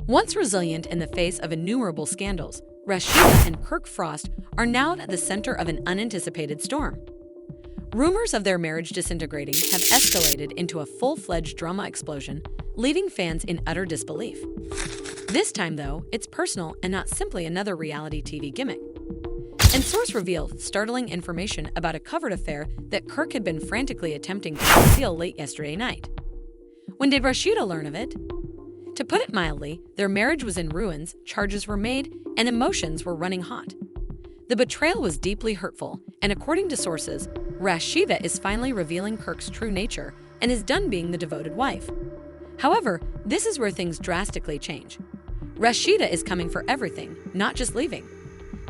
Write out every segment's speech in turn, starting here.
Once resilient in the face of innumerable scandals, Rasheeda and Kirk Frost are now at the center of an unanticipated storm. Rumors of their marriage disintegrating have escalated into a full-fledged drama explosion, leaving fans in utter disbelief. This time, though, it's personal and not simply another reality TV gimmick. And source revealed startling information about a covered affair that Kirk had been frantically attempting to conceal late yesterday night. When did Rasheeda learn of it? To put it mildly, their marriage was in ruins, charges were made, and emotions were running hot. The betrayal was deeply hurtful, and according to sources, Rasheeda is finally revealing Kirk's true nature and is done being the devoted wife. However, this is where things drastically change. Rasheeda is coming for everything, not just leaving.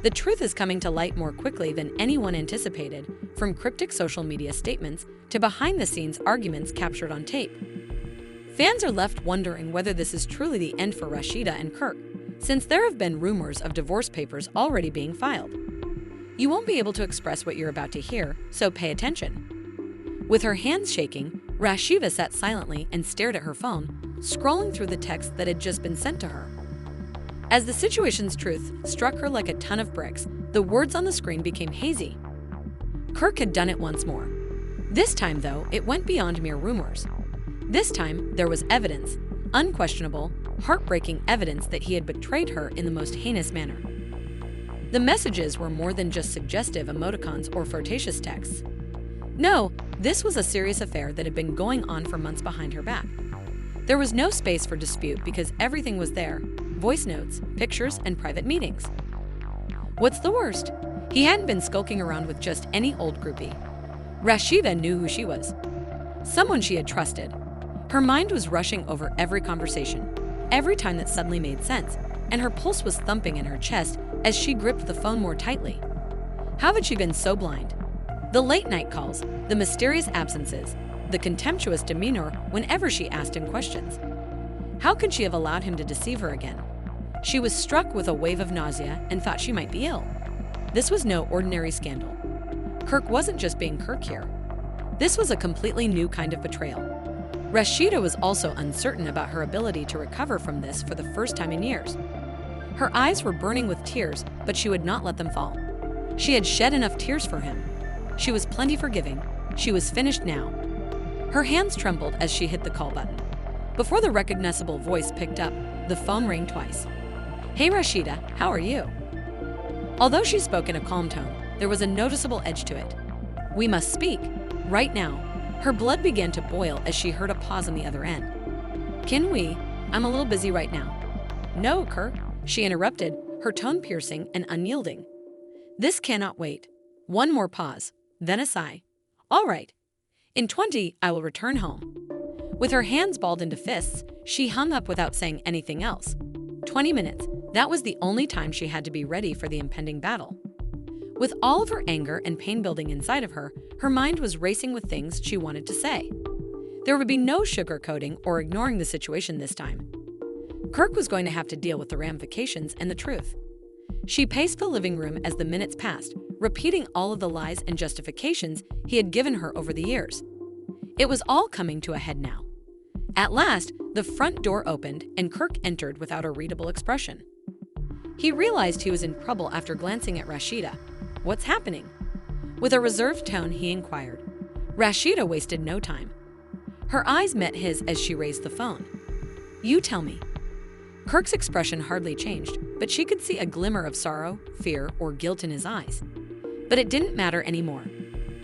The truth is coming to light more quickly than anyone anticipated, from cryptic social media statements to behind-the-scenes arguments captured on tape. Fans are left wondering whether this is truly the end for Rasheeda and Kirk, since there have been rumors of divorce papers already being filed. You won't be able to express what you're about to hear, so pay attention. With her hands shaking, Rasheeda sat silently and stared at her phone, scrolling through the text that had just been sent to her. As the situation's truth struck her like a ton of bricks, the words on the screen became hazy. Kirk had done it once more. This time, though, it went beyond mere rumors. This time, there was evidence, unquestionable, heartbreaking evidence that he had betrayed her in the most heinous manner. The messages were more than just suggestive emoticons or flirtatious texts. No, this was a serious affair that had been going on for months behind her back. There was no space for dispute because everything was there: voice notes, pictures, and private meetings. What's the worst? He hadn't been skulking around with just any old groupie. Rasheeda knew who she was. Someone she had trusted. Her mind was rushing over every conversation, every time that suddenly made sense, and her pulse was thumping in her chest as she gripped the phone more tightly. How had she been so blind? The late-night calls, the mysterious absences, the contemptuous demeanor whenever she asked him questions. How could she have allowed him to deceive her again? She was struck with a wave of nausea and thought she might be ill. This was no ordinary scandal. Kirk wasn't just being Kirk here. This was a completely new kind of betrayal. Rasheeda was also uncertain about her ability to recover from this for the first time in years. Her eyes were burning with tears, but she would not let them fall. She had shed enough tears for him. She was plenty forgiving. She was finished now. Her hands trembled as she hit the call button. Before the recognizable voice picked up, the phone rang twice. "Hey Rasheeda, how are you?" Although she spoke in a calm tone, there was a noticeable edge to it. "We must speak, right now." Her blood began to boil as she heard a pause on the other end. "Can we? I'm a little busy right now." "No, Kirk," she interrupted, her tone piercing and unyielding. "This cannot wait." One more pause, then a sigh. "All right. In 20, I will return home." With her hands balled into fists, she hung up without saying anything else. 20 minutes, that was the only time she had to be ready for the impending battle. With all of her anger and pain building inside of her, her mind was racing with things she wanted to say. There would be no sugarcoating or ignoring the situation this time. Kirk was going to have to deal with the ramifications and the truth. She paced the living room as the minutes passed, repeating all of the lies and justifications he had given her over the years. It was all coming to a head now. At last, the front door opened and Kirk entered without a readable expression. He realized he was in trouble after glancing at Rasheeda. "What's happening?" With a reserved tone, he inquired. Rasheeda wasted no time. Her eyes met his as she raised the phone. "You tell me." Kirk's expression hardly changed, but she could see a glimmer of sorrow, fear, or guilt in his eyes. But it didn't matter anymore.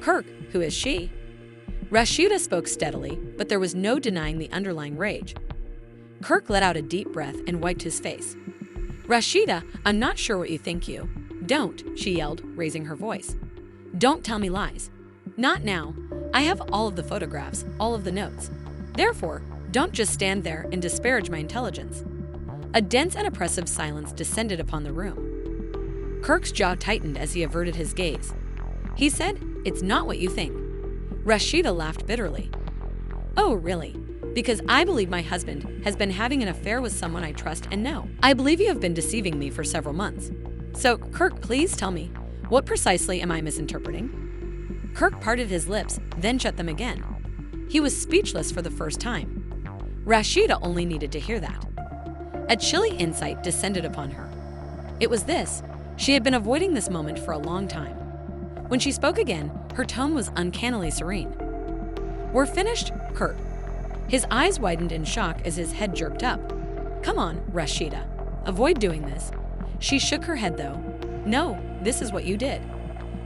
"Kirk, who is she?" Rasheeda spoke steadily, but there was no denying the underlying rage. Kirk let out a deep breath and wiped his face. "Rasheeda, I'm not sure what you think you." "Don't," she yelled, raising her voice. "Don't tell me lies. Not now. I have all of the photographs, all of the notes. Therefore, don't just stand there and disparage my intelligence." A dense and oppressive silence descended upon the room. Kirk's jaw tightened as he averted his gaze. He said, "It's not what you think." Rasheeda laughed bitterly. "Oh, really? Because I believe my husband has been having an affair with someone I trust and know. I believe you have been deceiving me for several months. So, Kirk, please tell me, what precisely am I misinterpreting?" Kirk parted his lips, then shut them again. He was speechless for the first time. Rasheeda only needed to hear that. A chilly insight descended upon her. It was this. She had been avoiding this moment for a long time. When she spoke again, her tone was uncannily serene. "We're finished, Kirk." His eyes widened in shock as his head jerked up. "Come on, Rasheeda. Avoid doing this." She shook her head though. "No, this is what you did.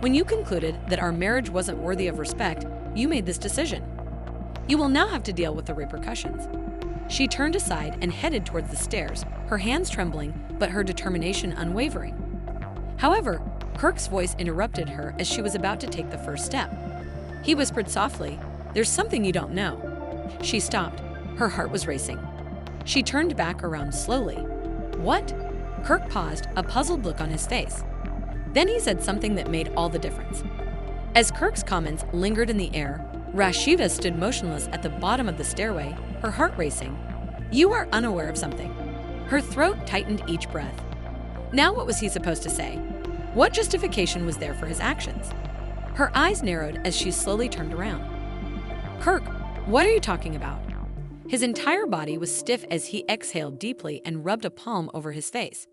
When you concluded that our marriage wasn't worthy of respect, you made this decision. You will now have to deal with the repercussions." She turned aside and headed towards the stairs, her hands trembling, but her determination unwavering. However, Kirk's voice interrupted her as she was about to take the first step. He whispered softly, "There's something you don't know." She stopped. Her heart was racing. She turned back around slowly. "What?" Kirk paused, a puzzled look on his face. Then he said something that made all the difference. As Kirk's comments lingered in the air, Rasheeda stood motionless at the bottom of the stairway, her heart racing. "You are unaware of something." Her throat tightened each breath. Now what was he supposed to say? What justification was there for his actions? Her eyes narrowed as she slowly turned around. "Kirk, what are you talking about?" His entire body was stiff as he exhaled deeply and rubbed a palm over his face.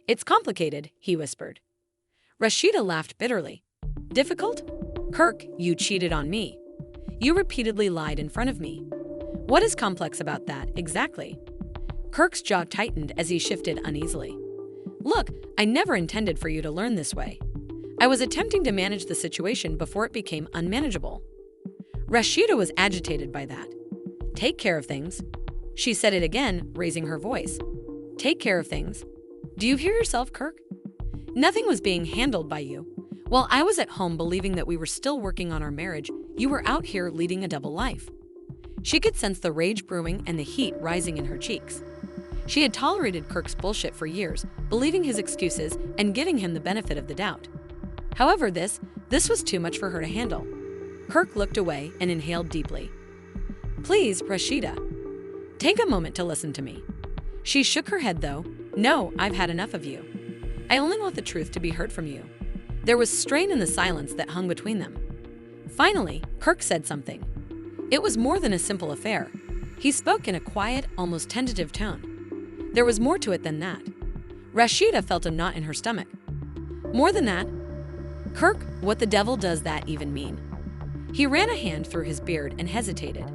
"It's complicated," he whispered. Rasheeda laughed bitterly. "Difficult? Kirk, you cheated on me. You repeatedly lied in front of me. What is complex about that, exactly?" Kirk's jaw tightened as he shifted uneasily. "Look, I never intended for you to learn this way. I was attempting to manage the situation before it became unmanageable." Rasheeda was agitated by that. "Take care of things." She said it again, raising her voice. "Take care of things. Do you hear yourself, Kirk? Nothing was being handled by you. While I was at home believing that we were still working on our marriage, you were out here leading a double life." She could sense the rage brewing and the heat rising in her cheeks. She had tolerated Kirk's bullshit for years, believing his excuses and giving him the benefit of the doubt. However, this was too much for her to handle. Kirk looked away and inhaled deeply. "Please, Rasheeda, take a moment to listen to me." She shook her head though. "No, I've had enough of you. I only want the truth to be heard from you." There was strain in the silence that hung between them. Finally, Kirk said something. It was more than a simple affair. He spoke in a quiet, almost tentative tone. There was more to it than that. Rasheeda felt a knot in her stomach. "More than that? Kirk, what the devil does that even mean?" He ran a hand through his beard and hesitated.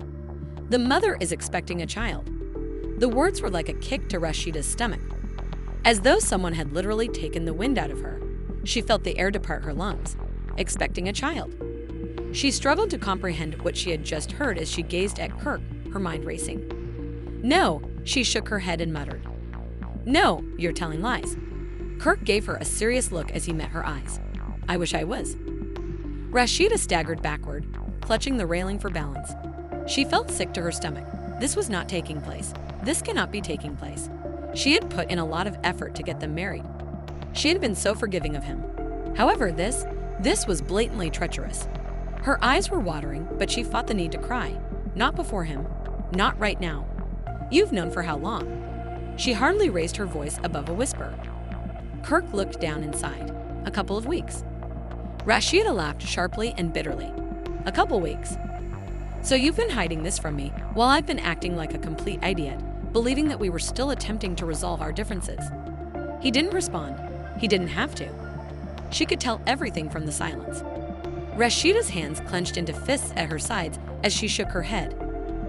"The mother is expecting a child." The words were like a kick to Rasheeda's stomach. As though someone had literally taken the wind out of her. She felt the air depart her lungs. Expecting a child. She struggled to comprehend what she had just heard as she gazed at Kirk, her mind racing. "No," she shook her head and muttered. "No, you're telling lies." Kirk gave her a serious look as he met her eyes. "I wish I was." Rasheeda staggered backward, clutching the railing for balance. She felt sick to her stomach. This was not taking place. This cannot be taking place. She had put in a lot of effort to get them married. She had been so forgiving of him. However, this was blatantly treacherous. Her eyes were watering, but she fought the need to cry. Not before him. Not right now. "You've known for how long?" She hardly raised her voice above a whisper. Kirk looked down inside. "A couple of weeks." Rasheeda laughed sharply and bitterly. "A couple weeks. So you've been hiding this from me while I've been acting like a complete idiot, believing that we were still attempting to resolve our differences." He didn't respond. He didn't have to. She could tell everything from the silence. Rasheeda's hands clenched into fists at her sides as she shook her head.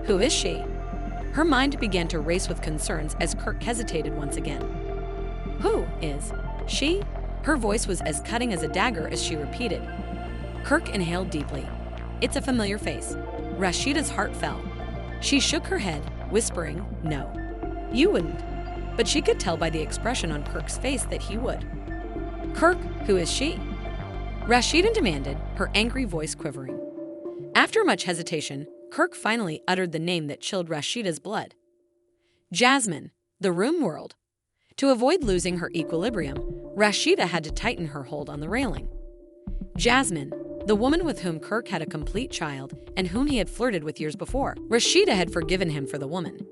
Who is she? Her mind began to race with concerns as Kirk hesitated once again. Who is she? Her voice was as cutting as a dagger as she repeated. Kirk inhaled deeply. It's a familiar face. Rasheeda's heart fell. She shook her head, whispering, "No, you wouldn't." But she could tell by the expression on Kirk's face that he would. "Kirk, who is she?" Rasheeda demanded, her angry voice quivering. After much hesitation, Kirk finally uttered the name that chilled Rasheeda's blood. Jasmine, the room whirled. To avoid losing her equilibrium, Rasheeda had to tighten her hold on the railing. Jasmine, the woman with whom Kirk had a complete child and whom he had flirted with years before. Rasheeda had forgiven him for the woman.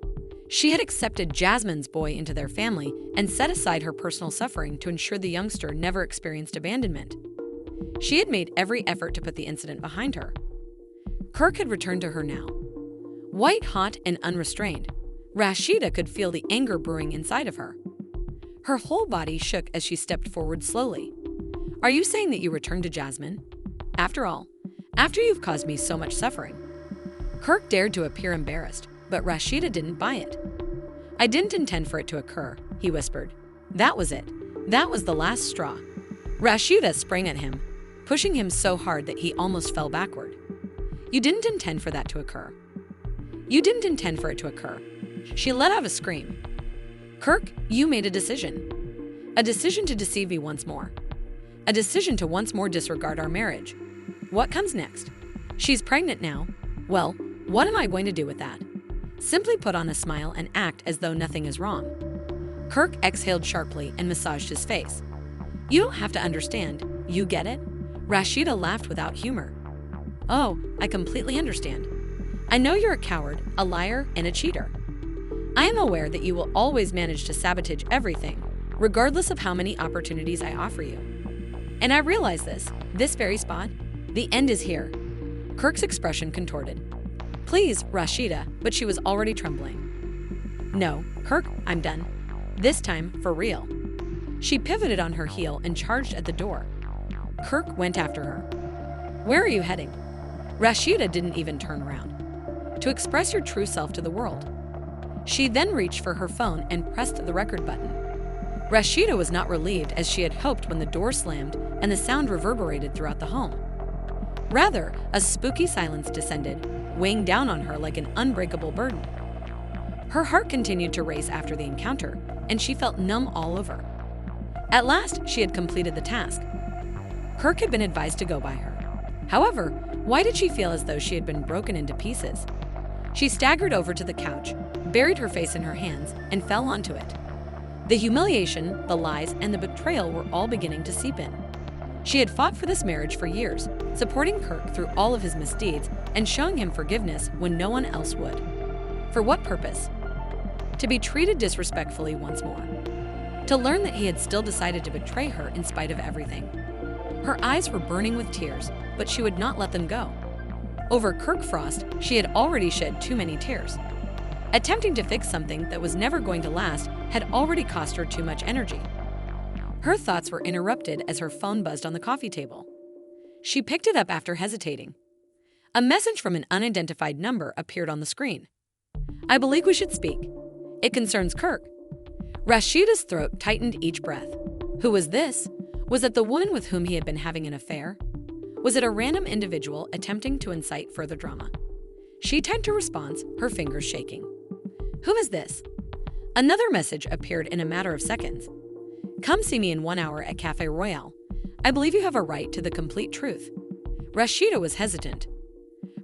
She had accepted Jasmine's boy into their family and set aside her personal suffering to ensure the youngster never experienced abandonment. She had made every effort to put the incident behind her. Kirk had returned to her now. White hot and unrestrained, Rasheeda could feel the anger brewing inside of her. Her whole body shook as she stepped forward slowly. Are you saying that you returned to Jasmine? After all, after you've caused me so much suffering. Kirk dared to appear embarrassed, but Rasheeda didn't buy it. I didn't intend for it to occur, he whispered. That was it. That was the last straw. Rasheeda sprang at him, pushing him so hard that he almost fell backward. You didn't intend for that to occur. You didn't intend for it to occur. She let out a scream. Kirk, you made a decision. A decision to deceive me once more. A decision to once more disregard our marriage. What comes next? She's pregnant now. Well, what am I going to do with that? Simply put on a smile and act as though nothing is wrong. Kirk exhaled sharply and massaged his face. You don't have to understand. You get it? Rasheeda laughed without humor. Oh, I completely understand. I know you're a coward, a liar, and a cheater. I am aware that you will always manage to sabotage everything, regardless of how many opportunities I offer you. And I realize this very spot, the end is here. Kirk's expression contorted. Please, Rasheeda, but she was already trembling. No, Kirk, I'm done. This time, for real. She pivoted on her heel and charged at the door. Kirk went after her. Where are you heading? Rasheeda didn't even turn around. To express your true self to the world. She then reached for her phone and pressed the record button. Rasheeda was not relieved as she had hoped when the door slammed and the sound reverberated throughout the home. Rather, a spooky silence descended, weighing down on her like an unbreakable burden. Her heart continued to race after the encounter, and she felt numb all over. At last, she had completed the task. Kirk had been advised to go by her. However, why did she feel as though she had been broken into pieces? She staggered over to the couch, buried her face in her hands, and fell onto it. The humiliation, the lies, and the betrayal were all beginning to seep in. She had fought for this marriage for years, supporting Kirk through all of his misdeeds and showing him forgiveness when no one else would. For what purpose? To be treated disrespectfully once more. To learn that he had still decided to betray her in spite of everything. Her eyes were burning with tears, but she would not let them go. Over Kirk Frost, she had already shed too many tears. Attempting to fix something that was never going to last had already cost her too much energy. Her thoughts were interrupted as her phone buzzed on the coffee table. She picked it up after hesitating. A message from an unidentified number appeared on the screen. I believe we should speak. It concerns Kirk. Rasheeda's throat tightened each breath. Who was this? Was it the woman with whom he had been having an affair? Was it a random individual attempting to incite further drama? She typed her response, her fingers shaking. Who is this? Another message appeared in a matter of seconds. Come see me in 1 hour at Cafe Royale. I believe you have a right to the complete truth. Rasheeda was hesitant.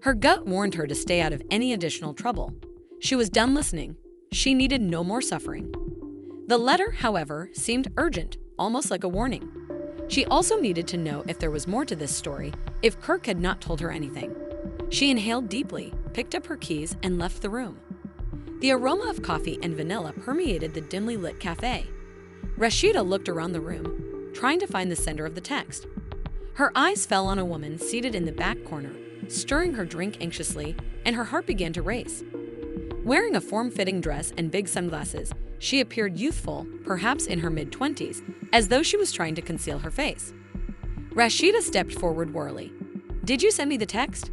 Her gut warned her to stay out of any additional trouble. She was done listening. She needed no more suffering. The letter, however, seemed urgent, almost like a warning. She also needed to know if there was more to this story, if Kirk had not told her anything. She inhaled deeply, picked up her keys, and left the room. The aroma of coffee and vanilla permeated the dimly lit cafe. Rasheeda looked around the room, trying to find the sender of the text. Her eyes fell on a woman seated in the back corner, stirring her drink anxiously, and her heart began to race. Wearing a form-fitting dress and big sunglasses, she appeared youthful, perhaps in her mid-20s, as though she was trying to conceal her face. Rasheeda stepped forward warily. Did you send me the text?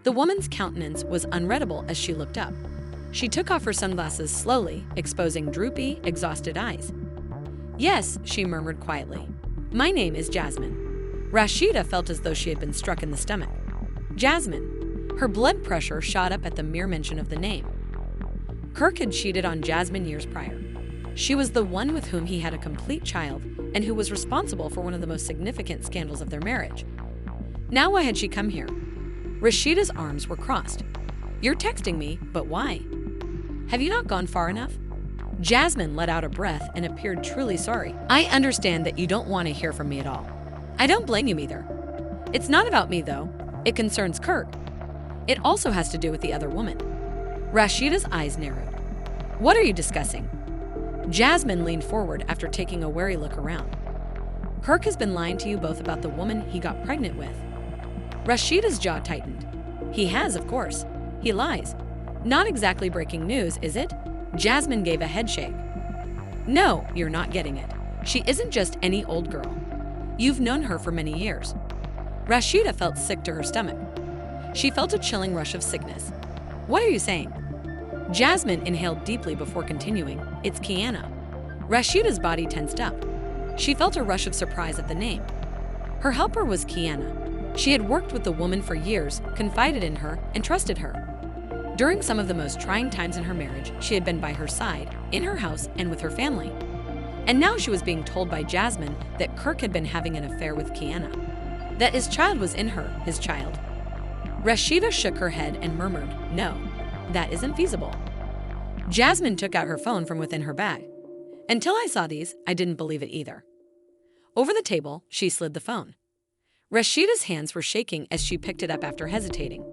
The woman's countenance was unreadable as she looked up. She took off her sunglasses slowly, exposing droopy, exhausted eyes. Yes, she murmured quietly. My name is Jasmine. Rasheeda felt as though she had been struck in the stomach. Jasmine. Her blood pressure shot up at the mere mention of the name. Kirk had cheated on Jasmine years prior. She was the one with whom he had a complete child and who was responsible for one of the most significant scandals of their marriage. Now why had she come here? Rasheeda's arms were crossed. You're texting me, but why? Have you not gone far enough? Jasmine let out a breath and appeared truly sorry. I understand that you don't want to hear from me at all. I don't blame you either. It's not about me, though. It concerns Kirk. It also has to do with the other woman. Rasheeda's eyes narrowed. What are you discussing? Jasmine leaned forward after taking a wary look around. Kirk has been lying to you both about the woman he got pregnant with. Rasheeda's jaw tightened. He has, of course. He lies. Not exactly breaking news, is it? Jasmine gave a head shake. No, you're not getting it. She isn't just any old girl. You've known her for many years. Rasheeda felt sick to her stomach. She felt a chilling rush of sickness. What are you saying? Jasmine inhaled deeply before continuing. It's Kiana. Rasheeda's body tensed up. She felt a rush of surprise at the name. Her helper was Kiana. She had worked with the woman for years, confided in her, and trusted her. During some of the most trying times in her marriage, she had been by her side, in her house, and with her family. And now she was being told by Jasmine that Kirk had been having an affair with Kiana. That his child was in her, his child. Rasheeda shook her head and murmured, "No, that isn't feasible." Jasmine took out her phone from within her bag. Until I saw these, I didn't believe it either. Over the table, she slid the phone. Rasheeda's hands were shaking as she picked it up after hesitating.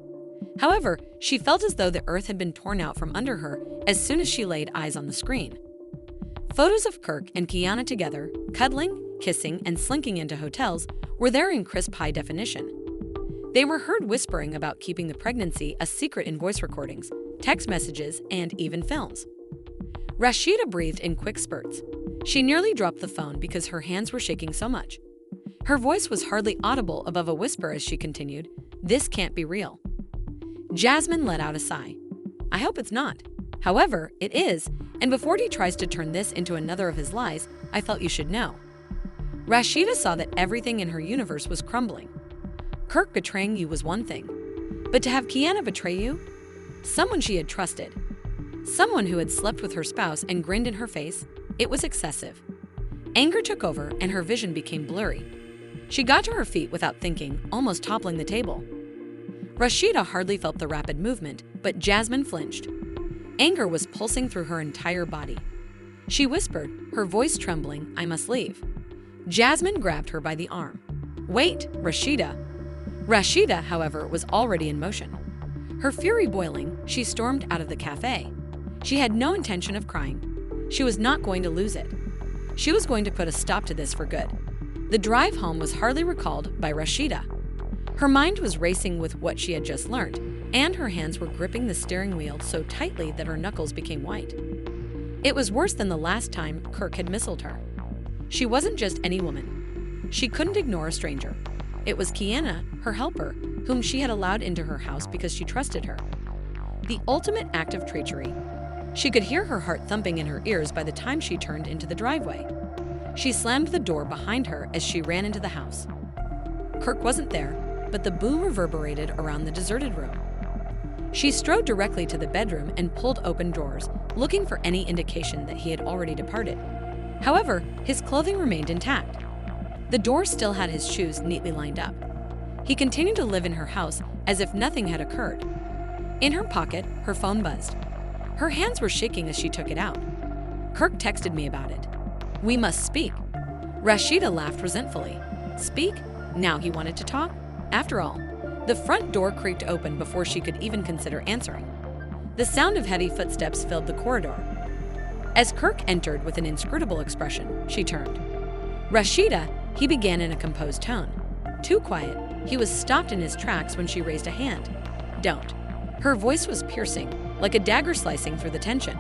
However, she felt as though the earth had been torn out from under her as soon as she laid eyes on the screen. Photos of Kirk and Kiana together, cuddling, kissing, and slinking into hotels, were there in crisp high definition. They were heard whispering about keeping the pregnancy a secret in voice recordings, text messages, and even films. Rasheeda breathed in quick spurts. She nearly dropped the phone because her hands were shaking so much. Her voice was hardly audible above a whisper as she continued, "This can't be real." Jasmine let out a sigh. "I hope it's not. However, it is, and before he tries to turn this into another of his lies, I felt you should know." Rasheeda saw that everything in her universe was crumbling. Kirk betraying you was one thing, but to have Kiana betray you? Someone she had trusted. Someone who had slept with her spouse and grinned in her face, it was excessive. Anger took over and her vision became blurry. She got to her feet without thinking, almost toppling the table. Rasheeda hardly felt the rapid movement, but Jasmine flinched. Anger was pulsing through her entire body. She whispered, her voice trembling, "I must leave." Jasmine grabbed her by the arm. "Wait, Rasheeda." Rasheeda, however, was already in motion. Her fury boiling, she stormed out of the cafe. She had no intention of crying. She was not going to lose it. She was going to put a stop to this for good. The drive home was hardly recalled by Rasheeda. Her mind was racing with what she had just learned, and her hands were gripping the steering wheel so tightly that her knuckles became white. It was worse than the last time Kirk had missiled her. She wasn't just any woman. She couldn't ignore a stranger. It was Kiana, her helper, whom she had allowed into her house because she trusted her. The ultimate act of treachery. She could hear her heart thumping in her ears by the time she turned into the driveway. She slammed the door behind her as she ran into the house. Kirk wasn't there, but the boom reverberated around the deserted room. She strode directly to the bedroom and pulled open drawers, looking for any indication that he had already departed. However, his clothing remained intact. The door still had his shoes neatly lined up. He continued to live in her house as if nothing had occurred. In her pocket, her phone buzzed. Her hands were shaking as she took it out. Kirk texted me about it. "We must speak." Rasheeda laughed resentfully. Speak? Now he wanted to talk? After all, the front door creaked open before she could even consider answering. The sound of heavy footsteps filled the corridor. As Kirk entered with an inscrutable expression, she turned. "Rasheeda," he began in a composed tone. Too quiet, he was stopped in his tracks when she raised a hand. "Don't." Her voice was piercing, like a dagger slicing through the tension.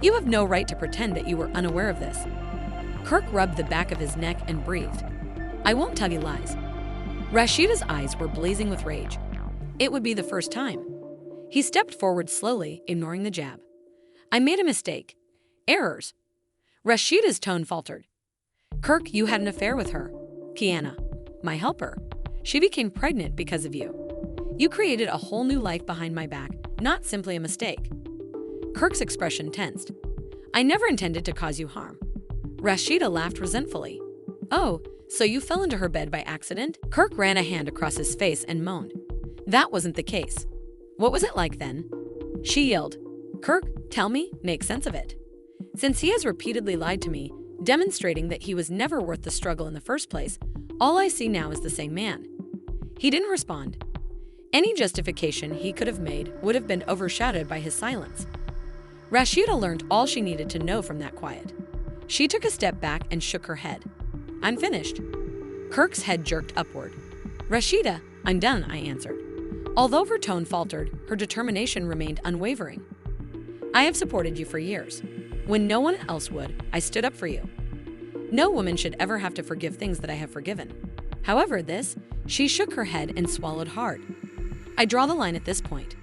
"You have no right to pretend that you were unaware of this." Kirk rubbed the back of his neck and breathed. "I won't tell you lies." Rasheeda's eyes were blazing with rage. It would be the first time. He stepped forward slowly, ignoring the jab. "I made a mistake. Errors." Rasheeda's tone faltered. "Kirk, you had an affair with her. Kiana, my helper. She became pregnant because of you. You created a whole new life behind my back, not simply a mistake." Kirk's expression tensed. "I never intended to cause you harm." Rasheeda laughed resentfully. "Oh, so you fell into her bed by accident?" Kirk ran a hand across his face and moaned. "That wasn't the case." "What was it like then?" She yelled. "Kirk, tell me, make sense of it. Since he has repeatedly lied to me, demonstrating that he was never worth the struggle in the first place, all I see now is the same man." He didn't respond. Any justification he could have made would have been overshadowed by his silence. Rasheeda learned all she needed to know from that quiet. She took a step back and shook her head. "I'm finished." Kirk's head jerked upward. "Rasheeda, I'm done," I answered. Although her tone faltered, her determination remained unwavering. I have supported you for years. When no one else would, I stood up for you. No woman should ever have to forgive things that I have forgiven. However, she shook her head and swallowed hard. I draw the line at this point.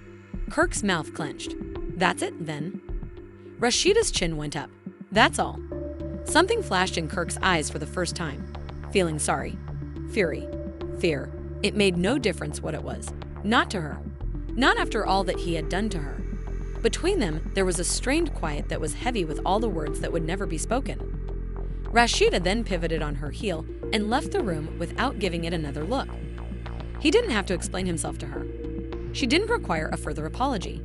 Kirk's mouth clenched. That's it, then? Rasheeda's chin went up. That's all. Something flashed in Kirk's eyes for the first time. Feeling sorry. Fury. Fear. It made no difference what it was. Not to her. Not after all that he had done to her. Between them, there was a strained quiet that was heavy with all the words that would never be spoken. Rasheeda then pivoted on her heel and left the room without giving it another look. He didn't have to explain himself to her. She didn't require a further apology.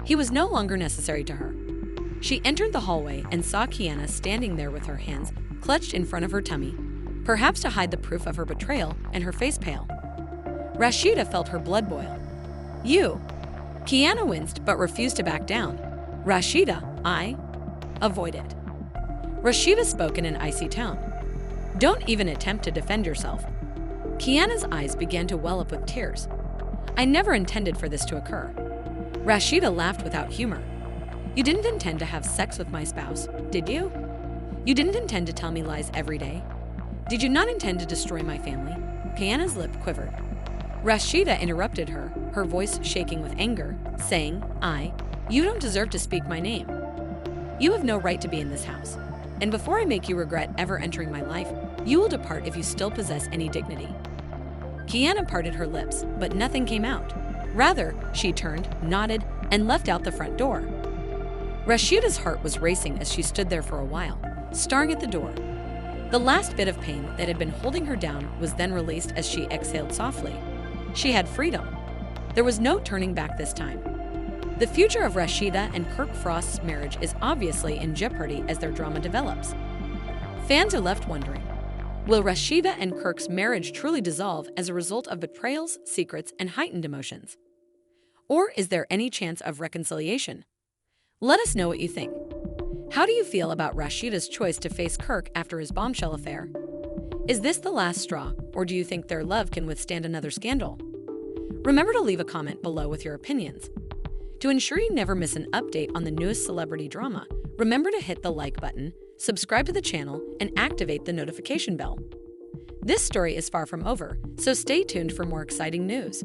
He was no longer necessary to her. She entered the hallway and saw Kiana standing there with her hands clutched in front of her tummy, perhaps to hide the proof of her betrayal, and her face pale. Rasheeda felt her blood boil. You. Kiana winced but refused to back down. Rasheeda, I avoid it. Rasheeda spoke in an icy tone. Don't even attempt to defend yourself. Kiana's eyes began to well up with tears. I never intended for this to occur. Rasheeda laughed without humor. You didn't intend to have sex with my spouse, did you? You didn't intend to tell me lies every day? Did you not intend to destroy my family? Kiana's lip quivered. Rasheeda interrupted her, her voice shaking with anger, saying, You don't deserve to speak my name. You have no right to be in this house. And before I make you regret ever entering my life, you will depart if you still possess any dignity. Kiana parted her lips, but nothing came out. Rather, she turned, nodded, and left out the front door. Rasheeda's heart was racing as she stood there for a while, staring at the door. The last bit of pain that had been holding her down was then released as she exhaled softly. She had freedom. There was no turning back this time. The future of Rasheeda and Kirk Frost's marriage is obviously in jeopardy as their drama develops. Fans are left wondering, will Rasheeda and Kirk's marriage truly dissolve as a result of betrayals, secrets, and heightened emotions? Or is there any chance of reconciliation? Let us know what you think. How do you feel about Rasheeda's choice to face Kirk after his bombshell affair? Is this the last straw, or do you think their love can withstand another scandal? Remember to leave a comment below with your opinions. To ensure you never miss an update on the newest celebrity drama, remember to hit the like button, subscribe to the channel, and activate the notification bell. This story is far from over, so stay tuned for more exciting news.